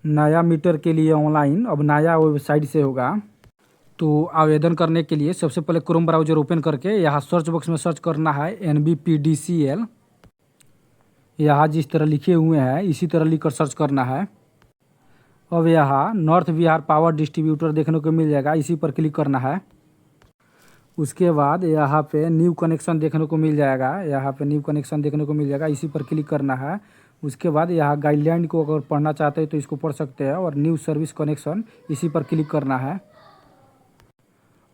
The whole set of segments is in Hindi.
नया मीटर के लिए ऑनलाइन अब नया वेबसाइट से होगा। तो आवेदन करने के लिए सबसे पहले क्रोम ब्राउज़र ओपन करके यहाँ सर्च बॉक्स में सर्च करना है NBPDCL। यहाँ जिस तरह लिखे हुए हैं इसी तरह लिखकर सर्च करना है। अब यहाँ नॉर्थ बिहार पावर डिस्ट्रीब्यूटर देखने को मिल जाएगा, इसी पर क्लिक करना है। उसके बाद यहाँ पे न्यू कनेक्शन देखने को मिल जाएगा, यहाँ पे न्यू कनेक्शन देखने को मिल जाएगा, इसी पर क्लिक करना है। उसके बाद यहाँ गाइडलाइन को अगर पढ़ना चाहते हैं तो इसको पढ़ सकते हैं, और न्यू सर्विस कनेक्शन इसी पर क्लिक करना है।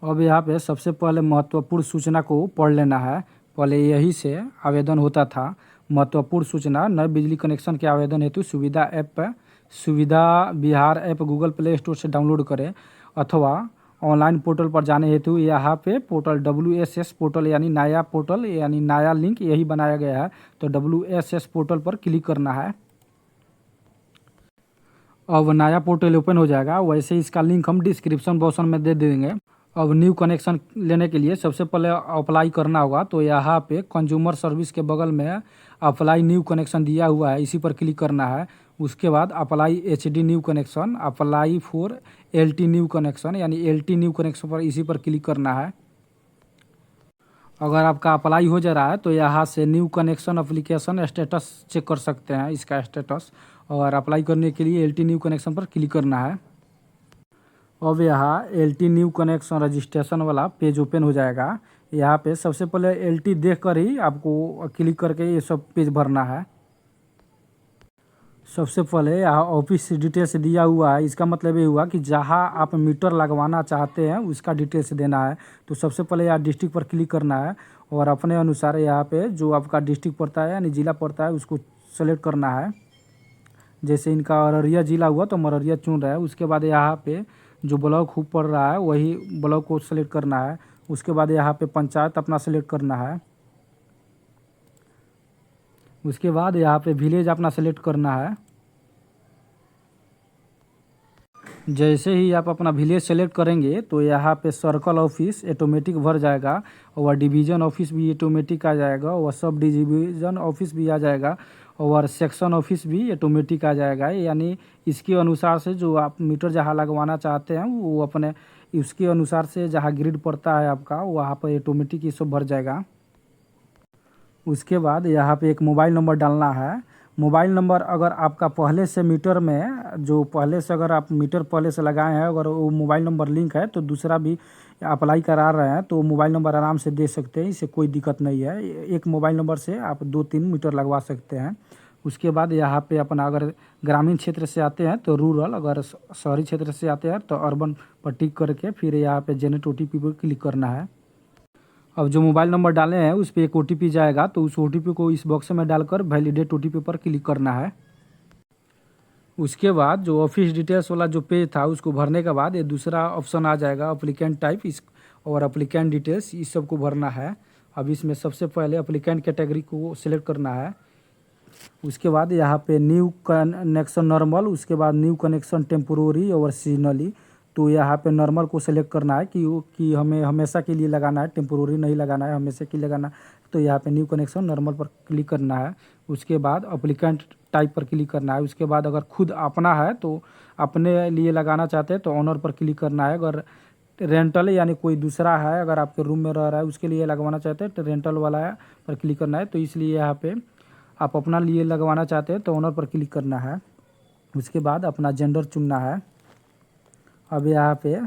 अब यहाँ पे सबसे पहले महत्वपूर्ण सूचना को पढ़ लेना है। पहले यही से आवेदन होता था। महत्वपूर्ण सूचना, नए बिजली कनेक्शन के आवेदन हेतु सुविधा Bihar app Google play store से डाउनलोड करें अथवा ऑनलाइन पोर्टल पर जाने हेतु यहाँ पे पोर्टल WSS पोर्टल यानी नया पोर्टल यानी नया लिंक यही बनाया गया है, तो WSS पोर्टल पर क्लिक करना है। अब नया पोर्टल ओपन हो जाएगा। वैसे इसका लिंक हम डिस्क्रिप्शन बॉक्स में दे देंगे। अब न्यू कनेक्शन लेने के लिए सबसे पहले अप्लाई करना होगा, तो यहाँ पे कंज्यूमर सर्विस के बगल में अप्लाई न्यू कनेक्शन दिया हुआ है, इसी पर क्लिक करना है। उसके बाद apply HD new connection, apply for LT new connection यानी LT न्यू कनेक्शन पर इसी पर क्लिक करना है। अगर आपका अप्लाई हो जा रहा है तो यहाँ से new connection application status check कर सकते हैं, इसका स्टेटस। और अप्लाई करने के लिए LT न्यू कनेक्शन पर क्लिक करना है। अब यहाँ LT न्यू कनेक्शन रजिस्ट्रेशन वाला पेज ओपन हो जाएगा। यहाँ पे सबसे पहले LT देख कर ही आपको क्लिक करके ये सब पेज भरना है। सबसे पहले यहाँ ऑफिस डिटेल्स दिया हुआ है, इसका मतलब ये हुआ कि जहाँ आप मीटर लगवाना चाहते हैं उसका डिटेल्स देना है। तो सबसे पहले यहाँ डिस्ट्रिक्ट पर क्लिक करना है और अपने अनुसार यहाँ पे जो आपका डिस्ट्रिक्ट पड़ता है यानी ज़िला पड़ता है उसको सेलेक्ट करना है। जैसे इनका अररिया ज़िला हुआ तो अररिया चुन रहा है। उसके बाद यहाँ पे जो ब्लॉक खूब पड़ रहा है वही ब्लॉक को सेलेक्ट करना है। उसके बाद यहाँ पे पंचायत अपना सेलेक्ट करना है। उसके बाद यहाँ पे विलेज अपना सेलेक्ट करना है। जैसे ही आप अपना विलेज सेलेक्ट करेंगे तो यहाँ पे सर्कल ऑफिस ऑटोमेटिक भर जाएगा, और डिवीज़न ऑफिस भी ऑटोमेटिक आ जाएगा, और सब डिवीज़न ऑफिस भी आ जाएगा, और सेक्शन ऑफिस भी ऑटोमेटिक आ जाएगा। यानी इसके अनुसार से जो आप मीटर जहाँ लगवाना चाहते हैं वो अपने उसके अनुसार से जहाँ ग्रिड पड़ता है आपका वहाँ पर ऑटोमेटिक ये सब भर जाएगा। उसके बाद यहाँ पे एक मोबाइल नंबर डालना है। मोबाइल नंबर अगर आपका पहले से मीटर में जो पहले से अगर आप मीटर पहले से लगाए हैं अगर वो मोबाइल नंबर लिंक है तो दूसरा भी अप्लाई करा रहे हैं तो मोबाइल नंबर आराम से दे सकते हैं, इससे कोई दिक्कत नहीं है। एक मोबाइल नंबर से आप 2-3 मीटर लगवा सकते हैं। उसके बाद यहाँ पे अपना अगर ग्रामीण क्षेत्र से आते हैं तो रूरल, अगर शहरी क्षेत्र से आते हैं तो अर्बन पर टिक करके फिर यहाँ पे जनरेट OTP पर क्लिक करना है। अब जो मोबाइल नंबर डाले हैं उस पर एक OTP जाएगा, तो उस OTP को इस बॉक्स में डालकर वैलिडेट OTP पर क्लिक करना है। उसके बाद जो ऑफिस डिटेल्स वाला जो पेज था उसको भरने के बाद ये दूसरा ऑप्शन आ जाएगा अप्लीकेंट टाइप और अप्लीकेंट डिटेल्स, इस सब को भरना है। अब इसमें सबसे पहले अप्लीकेंट कैटेगरी को सिलेक्ट करना है। उसके बाद यहाँ पे न्यू कनेक्शन नॉर्मल, उसके बाद न्यू कनेक्शन टेम्पोररी और सीजनली। तो यहाँ पे नॉर्मल को सिलेक्ट करना है कि हमें हमेशा के लिए लगाना है, टेम्पोररी नहीं लगाना है, हमेशा के लिए लगाना है। तो यहाँ पे न्यू कनेक्शन नॉर्मल पर क्लिक करना है। उसके बाद अप्लीकेंट टाइप पर क्लिक करना है। उसके बाद अगर खुद अपना है तो अपने लिए लगाना चाहते हैं तो ऑनर पर क्लिक करना है। अगर रेंटल यानी कोई दूसरा है अगर आपके रूम में रह रहा है उसके लिए लगवाना चाहते हैं तो रेंटल वाला है पर क्लिक करना है। तो इसलिए यहाँ पे आप अपना लिए लगवाना चाहते हैं तो ऑनर पर क्लिक करना है। उसके बाद अपना जेंडर चुनना है। अब यहाँ पे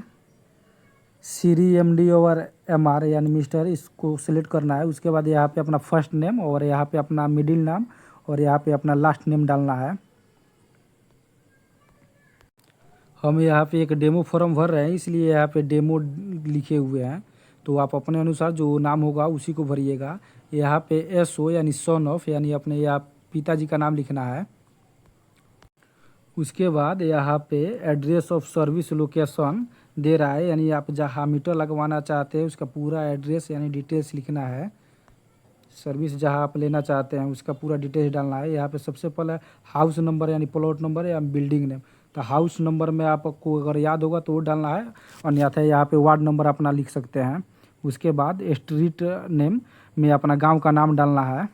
सीरी MD और MR यानी मिस्टर इसको सिलेक्ट करना है। उसके बाद यहाँ पे अपना फर्स्ट नेम और यहाँ पे अपना मिडिल नाम और यहाँ पे अपना लास्ट नेम डालना है। हम यहाँ पे एक डेमो फॉर्म भर रहे हैं इसलिए यहाँ पे डेमो लिखे हुए हैं, तो आप अपने अनुसार जो नाम होगा उसी को भरिएगा। यहाँ पे SO यानी सन ऑफ यानी अपने यहाँ पिताजी का नाम लिखना है। उसके बाद यहाँ पे एड्रेस ऑफ सर्विस लोकेशन दे रहा है, यानी आप जहाँ मीटर लगवाना चाहते हैं उसका पूरा एड्रेस यानी डिटेल्स लिखना है। सर्विस जहाँ आप लेना चाहते हैं उसका पूरा डिटेल्स डालना है। यहाँ पे सबसे पहले हाउस नंबर यानी प्लॉट नंबर या बिल्डिंग नेम, तो हाउस नंबर में आपको अगर याद होगा तो वो डालना है, अन्यथा यहाँ पे वार्ड नंबर अपना लिख सकते हैं। उसके बाद स्ट्रीट नेम में अपना गांव का नाम डालना है।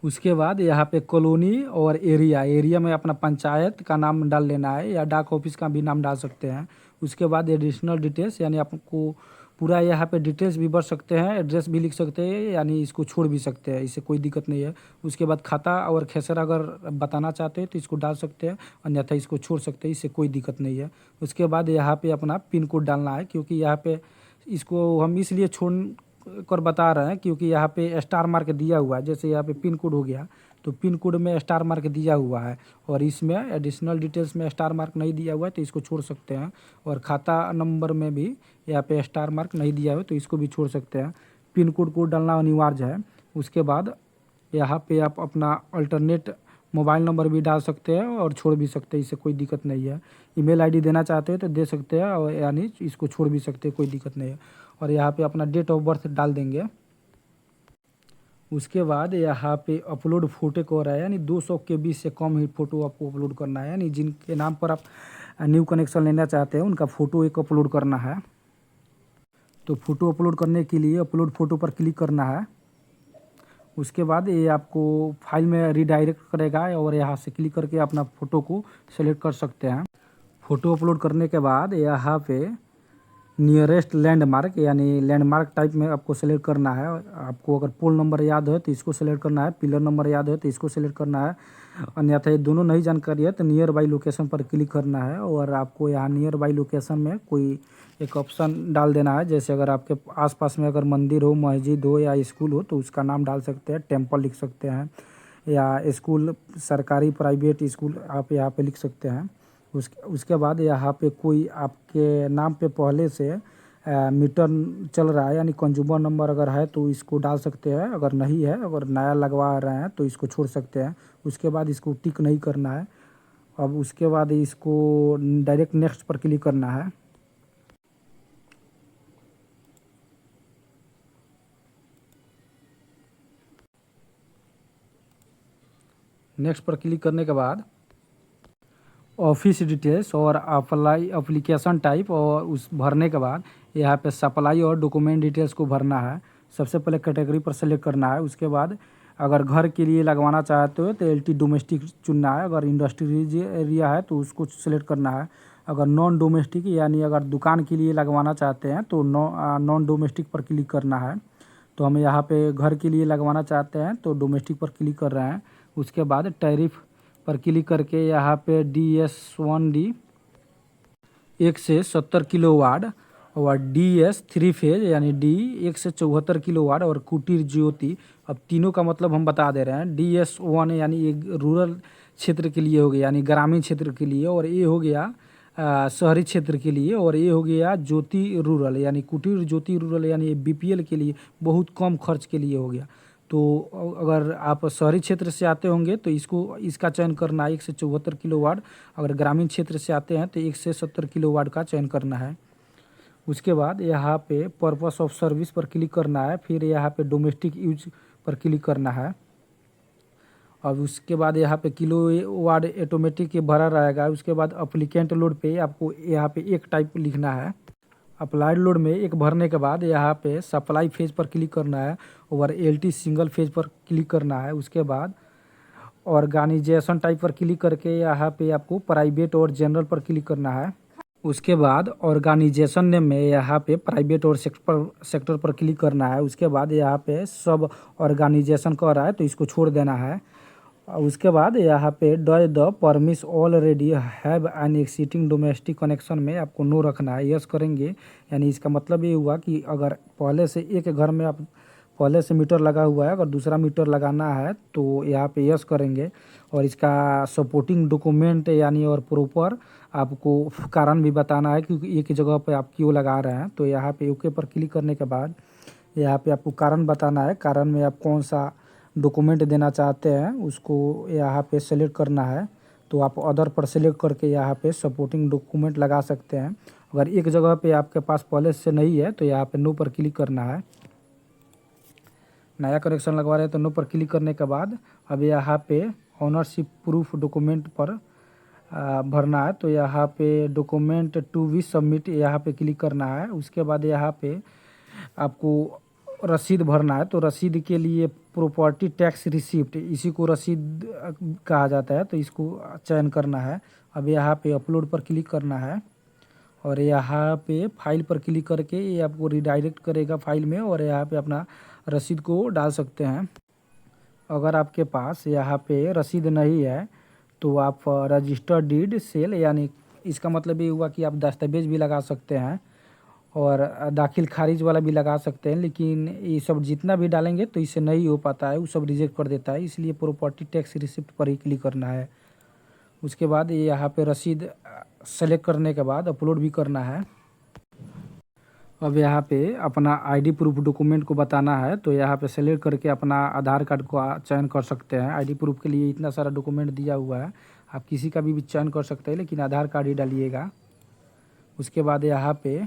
उसके बाद यहाँ पे कॉलोनी और एरिया एरिया में अपना पंचायत का नाम डाल लेना है या डाक ऑफिस का भी नाम डाल सकते हैं। उसके बाद एडिशनल डिटेल्स यानी आपको पूरा यहाँ पे डिटेल्स भी भर सकते हैं, एड्रेस भी लिख सकते हैं, यानी इसको छोड़ भी सकते हैं, इससे कोई दिक्कत नहीं है। उसके बाद खाता और खेसरा अगर बताना चाहते हैं तो इसको डाल सकते हैं, अन्यथा इसको छोड़ सकते हैं, इससे कोई दिक्कत नहीं है। उसके बाद यहाँ पे अपना पिन कोड डालना है, क्योंकि यहाँ पे इसको हम इसलिए छोड़ कर बता रहे हैं क्योंकि यहाँ पे स्टार मार्क दिया हुआ है। जैसे यहाँ पे पिन कोड हो गया तो पिन कोड में स्टार मार्क दिया हुआ है, और इसमें एडिशनल डिटेल्स में स्टार मार्क नहीं दिया हुआ है तो इसको छोड़ सकते हैं। और खाता नंबर में भी यहाँ पे स्टार मार्क नहीं दिया हुआ है तो इसको भी छोड़ सकते हैं। पिन कोड को डालना अनिवार्य है। उसके बाद यहाँ पे आप अपना अल्टरनेट मोबाइल नंबर भी डाल सकते हैं और छोड़ भी सकते हैं, इससे कोई दिक्कत नहीं है। ईमेल आईडी देना चाहते हैं तो दे सकते हैं, और यानी इसको छोड़ भी सकते हैं, कोई दिक्कत नहीं है। और यहाँ पे अपना डेट ऑफ बर्थ डाल देंगे। उसके बाद यहाँ पे अपलोड फोटो को रहा है, यानी 200 KB से कम ही फ़ोटो आपको अपलोड करना है, यानी जिनके नाम पर आप न्यू कनेक्शन लेना चाहते हैं उनका फ़ोटो एक अपलोड करना है। तो फ़ोटो अपलोड करने के लिए अपलोड फ़ोटो पर क्लिक करना है। उसके बाद ये आपको फाइल में रीडायरेक्ट करेगा, और यहाँ से क्लिक करके अपना फ़ोटो को सेलेक्ट कर सकते हैं। फ़ोटो अपलोड करने के बाद यहाँ पे नियरेस्ट लैंडमार्क यानी लैंडमार्क टाइप में आपको सेलेक्ट करना है। आपको अगर पोल नंबर याद है तो इसको सेलेक्ट करना है, पिलर नंबर याद है तो इसको सेलेक्ट करना है, अन्यथा ये दोनों नहीं जानकारी है तो नियर बाई लोकेशन पर क्लिक करना है। और आपको यहाँ नियर बाई लोकेशन में कोई एक ऑप्शन डाल देना है, जैसे अगर आपके आसपास में अगर मंदिर हो, मस्जिद हो या स्कूल हो तो उसका नाम डाल सकते हैं, टेम्पल लिख सकते हैं, या स्कूल सरकारी प्राइवेट स्कूल आप यहाँ पे लिख सकते हैं। उसके बाद यहाँ पे कोई आपके नाम पे पहले से मीटर चल रहा है, यानी कंज्यूमर नंबर अगर है तो इसको डाल सकते हैं, अगर नहीं है, अगर नया लगवा रहे हैं तो इसको छोड़ सकते हैं। उसके बाद इसको टिक नहीं करना है। अब उसके बाद इसको डायरेक्ट नेक्स्ट पर क्लिक करना है। नेक्स्ट पर क्लिक करने के बाद ऑफिस डिटेल्स और अप्लाई एप्लीकेशन टाइप और उस भरने के बाद यहाँ पे सप्लाई और डॉक्यूमेंट डिटेल्स को भरना है। सबसे पहले कैटेगरी पर सेलेक्ट करना है। उसके बाद अगर घर के लिए लगवाना चाहते हो तो LT डोमेस्टिक चुनना है, अगर इंडस्ट्री एरिया है तो उसको सेलेक्ट करना है। अगर नॉन डोमेस्टिक यानी अगर दुकान के लिए लगवाना चाहते हैं तो नॉन डोमेस्टिक पर क्लिक करना है। तो हम यहाँ पे घर के लिए लगवाना चाहते हैं तो डोमेस्टिक पर क्लिक कर रहे हैं। उसके बाद टैरिफ पर क्लिक करके यहाँ पे DS1D 1 से 70 किलोवाट और DS 3 फेज यानी D 1 से 74 किलोवाट और कुटीर ज्योति, अब तीनों का मतलब हम बता दे रहे हैं। DS1 यानी एक रूरल क्षेत्र के लिए हो गया, यानी ग्रामीण क्षेत्र के लिए, और ये हो गया शहरी क्षेत्र के लिए, और ये हो गया ज्योति रूरल यानी कुटीर ज्योति रूरल यानी BPL के लिए, बहुत कम खर्च के लिए हो गया। तो अगर आप शहरी क्षेत्र से आते होंगे तो इसका चयन करना है 1 से 74 किलोवाट, अगर ग्रामीण क्षेत्र से आते हैं तो 1 से 70 किलोवाट का चयन करना है। उसके बाद यहाँ पे पर्पस ऑफ सर्विस पर क्लिक करना है, फिर यहाँ पे डोमेस्टिक यूज पर क्लिक करना है। अब उसके बाद यहाँ पे किलोवाट ऑटोमेटिक भरा रहेगा। उसके बाद अप्लीकेंट लोड पे आपको यहाँ पे एक टाइप लिखना है। अप्लाइड लोड में एक भरने के बाद यहाँ पे सप्लाई फेज पर क्लिक करना है और LT सिंगल फेज पर क्लिक करना है। उसके बाद ऑर्गेनाइजेशन टाइप पर क्लिक करके यहाँ पे आपको प्राइवेट और जनरल पर क्लिक करना है। उसके बाद ऑर्गेनाइजेशन नेम में यहाँ पे प्राइवेट और सेक्टर पर क्लिक करना है। उसके बाद यहाँ पे सब ऑर्गेनाइजेशन कह रहा है तो इसको छोड़ देना है। उसके बाद यहाँ पे does the premise already have an existing domestic connection में आपको नो रखना है, यस करेंगे। यानी इसका मतलब ये हुआ कि अगर पहले से एक घर में आप पहले से मीटर लगा हुआ है, अगर दूसरा मीटर लगाना है तो यहाँ पे यस करेंगे। और इसका सपोर्टिंग डॉक्यूमेंट यानी और प्रॉपर आपको कारण भी बताना है क्योंकि एक ही जगह पे आप क्यों लगा रहे हैं। तो यहाँ पे ओके पर क्लिक करने के बाद यहाँ पे आपको कारण बताना है, कारण में आप कौन सा डॉक्यूमेंट देना चाहते हैं उसको यहाँ पे सेलेक्ट करना है। तो आप अदर पर सेलेक्ट करके यहाँ पे सपोर्टिंग डॉक्यूमेंट लगा सकते हैं। अगर एक जगह पे आपके पास पहले से नहीं है तो यहाँ पे नो पर क्लिक करना है। नया कनेक्शन लगवा रहे हैं तो नो पर क्लिक करने के बाद अब यहाँ पे ऑनरशिप प्रूफ डॉक्यूमेंट पर भरना है। तो यहाँ पे डॉक्यूमेंट टू बी सबमिट यहाँ पे क्लिक करना है। उसके बाद यहाँ पे आपको रसीद भरना है। तो रसीद के लिए प्रॉपर्टी टैक्स रिसिप्ट, इसी को रसीद कहा जाता है, तो इसको चयन करना है। अब यहाँ पे अपलोड पर क्लिक करना है और यहाँ पे फाइल पर क्लिक करके ये आपको रिडायरेक्ट करेगा फाइल में, और यहाँ पे अपना रसीद को डाल सकते हैं। अगर आपके पास यहाँ पे रसीद नहीं है तो आप रजिस्टर्ड डीड सेल, यानी इसका मतलब ये हुआ कि आप दस्तावेज भी लगा सकते हैं और दाखिल खारिज वाला भी लगा सकते हैं, लेकिन ये सब जितना भी डालेंगे तो इससे नहीं हो पाता है, वो सब रिजेक्ट कर देता है। इसलिए प्रॉपर्टी टैक्स रिसिप्ट पर ही क्लिक करना है। उसके बाद ये यहाँ पे रसीद सेलेक्ट करने के बाद अपलोड भी करना है। अब यहाँ पे अपना आईडी प्रूफ डॉक्यूमेंट को बताना है, तो यहाँ पे सेलेक्ट करके अपना आधार कार्ड को चयन कर सकते हैं। आईडी प्रूफ के लिए इतना सारा डॉक्यूमेंट दिया हुआ है, आप किसी का भी चयन कर सकते हैं, लेकिन आधार कार्ड ही डालिएगा। उसके बाद यहाँ पे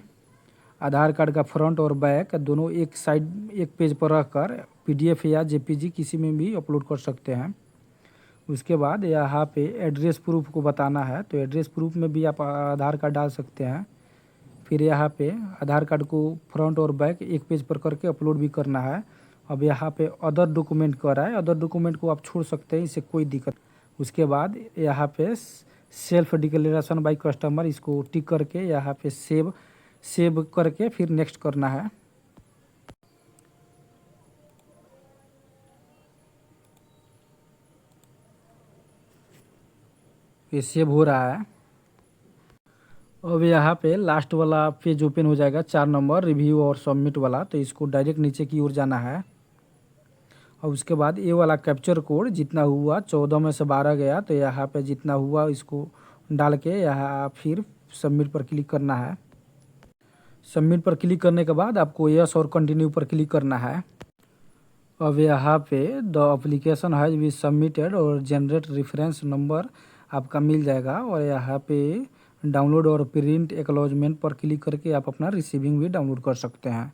आधार कार्ड का फ्रंट और बैक दोनों एक साइड एक पेज पर रखकर पीडीएफ या जेपीजी किसी में भी अपलोड कर सकते हैं। उसके बाद यहाँ पे एड्रेस प्रूफ को बताना है, तो एड्रेस प्रूफ में भी आप आधार कार्ड डाल सकते हैं। फिर यहाँ पे आधार कार्ड को फ्रंट और बैक एक पेज पर करके अपलोड भी करना है। अब यहाँ पे अदर डॉक्यूमेंट कर रहा है, अदर डॉक्यूमेंट को आप छोड़ सकते हैं, इससे कोई दिक्कत। उसके बाद यहाँ पे सेल्फ डिक्लेरेशन बाय कस्टमर, इसको टिक करके यहाँ पे सेव करके फिर नेक्स्ट करना है। ये सेव हो रहा है। अब यहाँ पे लास्ट वाला पेज ओपन हो जाएगा, 4 नंबर रिव्यू और सबमिट वाला, तो इसको डायरेक्ट नीचे की ओर जाना है। और उसके बाद ये वाला कैप्चर कोड जितना हुआ 14 में से 12 गया, तो यहाँ पे जितना हुआ इसको डाल के यहाँ फिर सबमिट पर क्लिक करना है। सबमिट पर क्लिक करने के बाद आपको यस और कंटिन्यू पर क्लिक करना है। अब यहाँ पे the application has been submitted और जनरेट रेफरेंस नंबर आपका मिल जाएगा, और यहाँ पे डाउनलोड और प्रिंट एक्नॉलेजमेंट पर क्लिक करके आप अपना रिसीविंग भी डाउनलोड कर सकते हैं।